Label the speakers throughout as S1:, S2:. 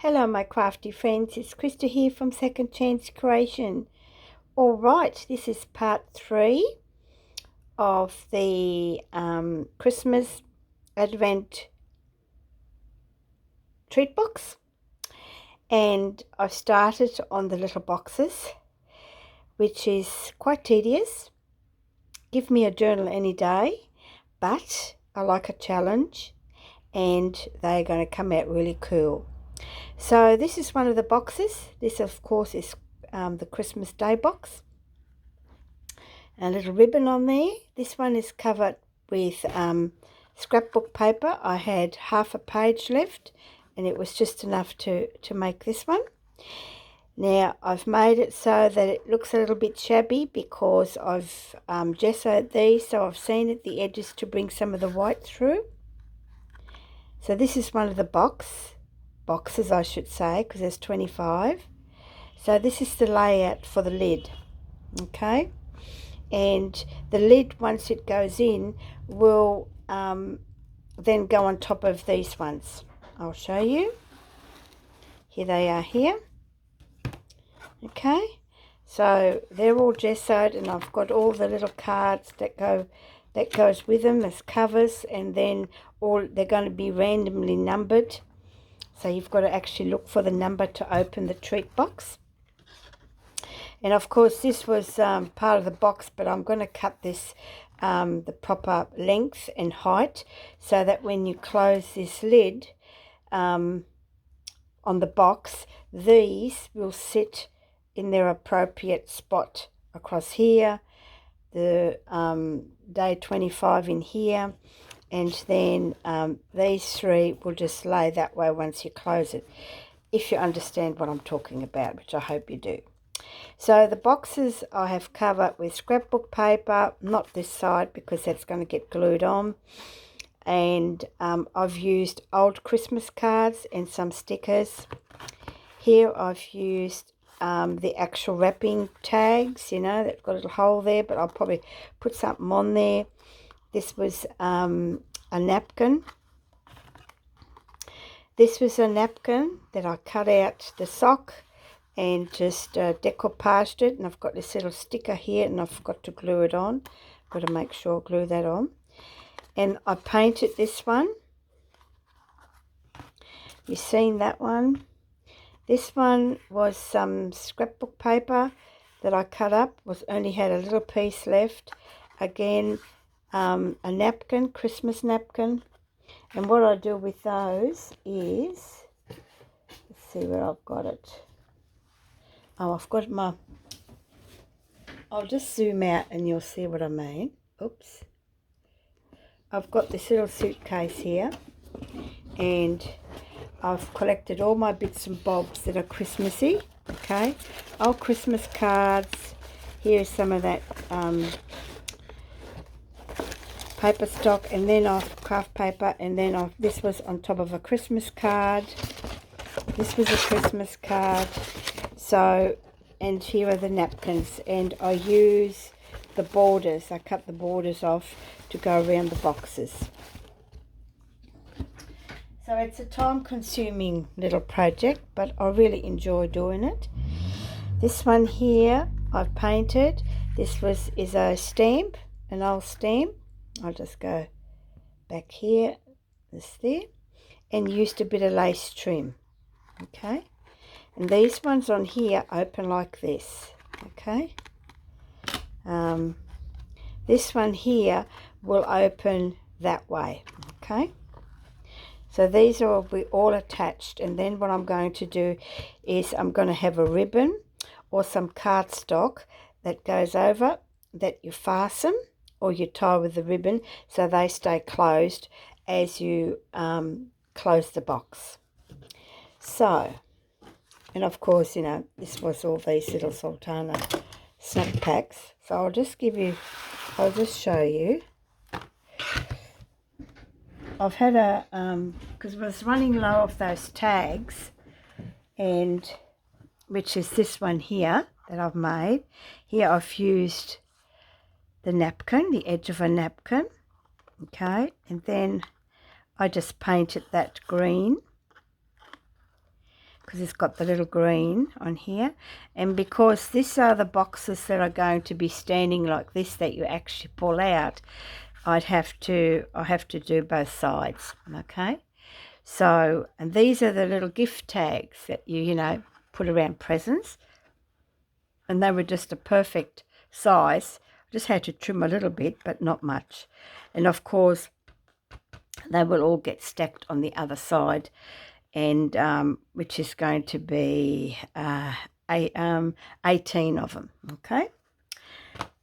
S1: Hello my crafty friends, it's Krista here from Second Chance Creation. Alright, this is part 3 of the Christmas Advent treat box, and I've started on the little boxes, which is quite tedious. Give me a journal any day, but I like a challenge and they're going to come out really cool. So this is one of the boxes. This of course is the Christmas Day box. A little ribbon on there. This one is covered with scrapbook paper. I had half a page left and it was just enough to make this one. Now I've made it so that it looks a little bit shabby because I've gessoed these, so I've seen at the edges to bring some of the white through. So this is one of the boxes I should say, because there's 25. So this is the layout for the lid, okay? And the lid, once it goes in, will then go on top of these ones. I'll show you. Here they are here. Okay, so they're all gessoed, and I've got all the little cards that goes with them as covers, and then they're going to be randomly numbered. So you've got to actually look for the number to open the treat box. And of course this was part of the box, but I'm going to cut this the proper length and height so that when you close this lid on the box, these will sit in their appropriate spot across here, the day 25 in here, and then these three will just lay that way once you close it, if you understand what I'm talking about, which I hope you do. So the boxes I have covered with scrapbook paper, not this side because that's going to get glued on, and I've used old Christmas cards and some stickers. Here I've used the actual wrapping tags, you know, that's got a little hole there, but I'll probably put something on there. This was a napkin. This was a napkin that I cut out the sock and just decoupaged it, and I've got this little sticker here and I've got to glue it on. Got to make sure I glue that on. And I painted this one. You've seen that one. This one was some scrapbook paper that I cut up, only had a little piece left. Again, a napkin, Christmas napkin. And what I do with those is, let's see where I've got it. Oh, I've got I'll just zoom out and you'll see what I mean. Oops. I've got this little suitcase here, and I've collected all my bits and bobs that are Christmassy, okay? Old Christmas cards. Here's some of that paper stock, and then I've craft paper, and then this was on top of a Christmas card. This was a Christmas card. So, and here are the napkins, and I use the borders. I cut the borders off to go around the boxes. So it's a time-consuming little project, but I really enjoy doing it. This one here I've painted. This is a stamp, an old stamp. I'll just go back here, this there, and used a bit of lace trim, okay? And these ones on here open like this, okay? This one here will open that way, okay? So these will be all attached, and then what I'm going to do is I'm going to have a ribbon or some cardstock that goes over, that you fasten or you tie with the ribbon so they stay closed as you close the box. So, and of course, you know, this was all these little Sultana snack packs. So I'll just show you. I've had because I was running low of those tags, and which is this one here that I've made. Here I've used the napkin, the edge of a napkin, okay, and then I just painted that green because it's got the little green on here, and because these are the boxes that are going to be standing like this that you actually pull out, I have to do both sides. Okay, so, and these are the little gift tags that you know put around presents, and they were just a perfect size. I just had to trim a little bit, but not much. And of course they will all get stacked on the other side, and which is going to be 18 of them. Okay,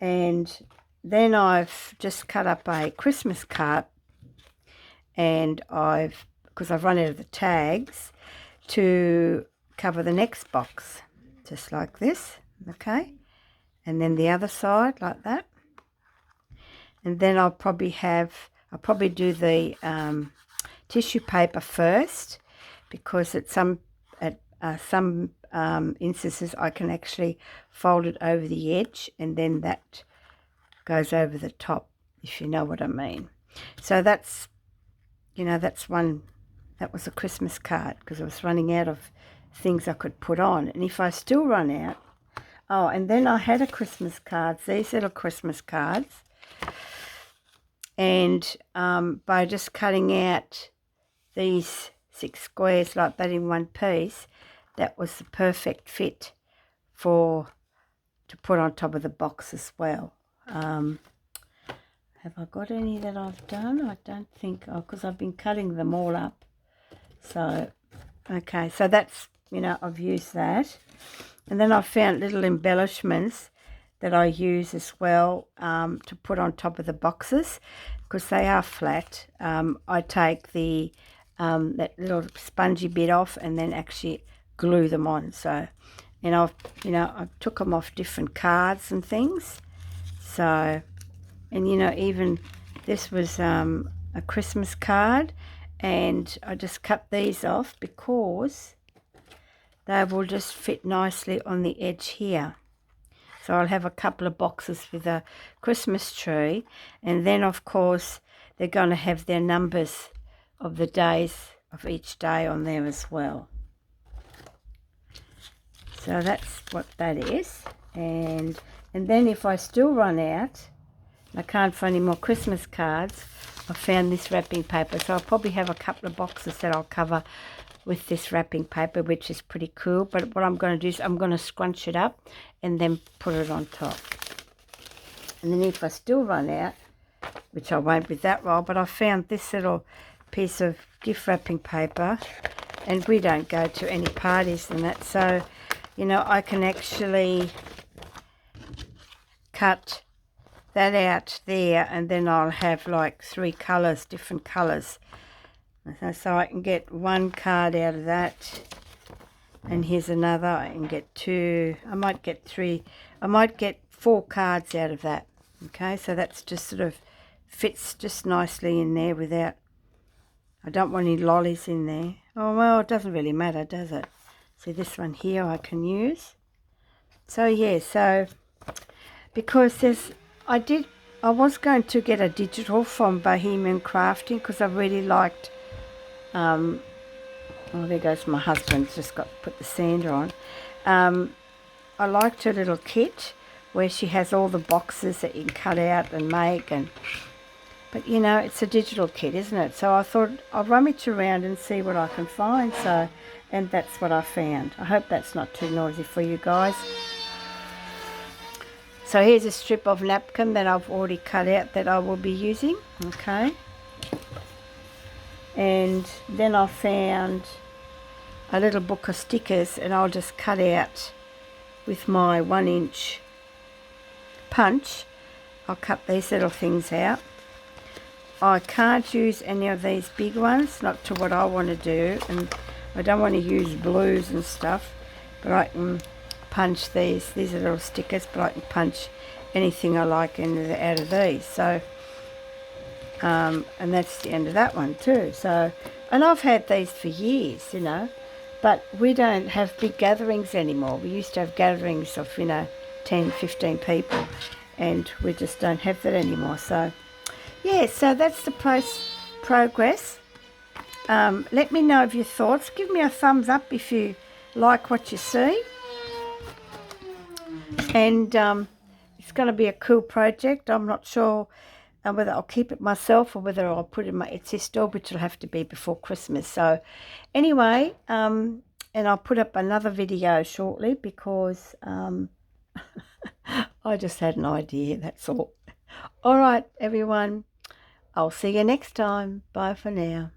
S1: and then I've just cut up a Christmas card, and because I've run out of the tags, to cover the next box, just like this. Okay, and then the other side like that, and then I'll probably do the tissue paper first, because at some instances I can actually fold it over the edge, and then that goes over the top, if you know what I mean. So that's, you know, that was a Christmas card, because I was running out of things I could put on. And if I still run out, oh, and then I had a Christmas cards, these little Christmas cards, and by just cutting out these 6 squares like that in one piece, that was the perfect fit to put on top of the box as well. Have I got any that I've done? I don't think, because I've been cutting them all up. So, okay, so that's, you know, I've used that. And then I found little embellishments that I use as well to put on top of the boxes, because they are flat. I take the that little spongy bit off and then actually glue them on. So, and I took them off different cards and things. So, and you know, even this was a Christmas card, and I just cut these off because they will just fit nicely on the edge here. So I'll have a couple of boxes with a Christmas tree, and then of course they're going to have their numbers of the days of each day on there as well. So that's what that is. And then if I still run out, I can't find any more Christmas cards, I found this wrapping paper. So I'll probably have a couple of boxes that I'll cover with this wrapping paper, which is pretty cool. But what I'm going to do is I'm going to scrunch it up and then put it on top. And then if I still run out, which I won't with that roll, but I found this little piece of gift wrapping paper, and we don't go to any parties and that, so you know, I can actually cut that out there, and then I'll have like 3 colours, different colours. So I can get 1 card out of that, and here's another. I can get 2, I might get 3, I might get 4 cards out of that. Okay, so that's just sort of fits just nicely in there without, I don't want any lollies in there. Oh well, it doesn't really matter, does it? See, this one here I can use. So yeah, so because I was going to get a digital from Bohemian Crafting, because I really liked, oh, there goes my husband's just got to put the sander on. I liked her little kit where she has all the boxes that you can cut out and make, but you know, it's a digital kit, isn't it? So I thought I'll rummage around and see what I can find. So, and that's what I found. I hope that's not too noisy for you guys. So here's a strip of napkin that I've already cut out that I will be using. Okay. And then I found a little book of stickers, and I'll just cut out with my 1-inch punch. I'll cut these little things out. I can't use any of these big ones, not to what I want to do, and I don't want to use blues and stuff, but I can punch these are little stickers, but I can punch anything I like out of these. So and that's the end of that one too. So, and I've had these for years, you know, but we don't have big gatherings anymore. We used to have gatherings of, you know, 10, 15 people, and we just don't have that anymore. So yeah, so that's the progress. Let me know of your thoughts. Give me a thumbs up if you like what you see. And it's going to be a cool project. I'm not sure whether I'll keep it myself or whether I'll put it in my Etsy store, which will have to be before Christmas. So anyway, and I'll put up another video shortly because I just had an idea, that's all. All right, everyone. I'll see you next time. Bye for now.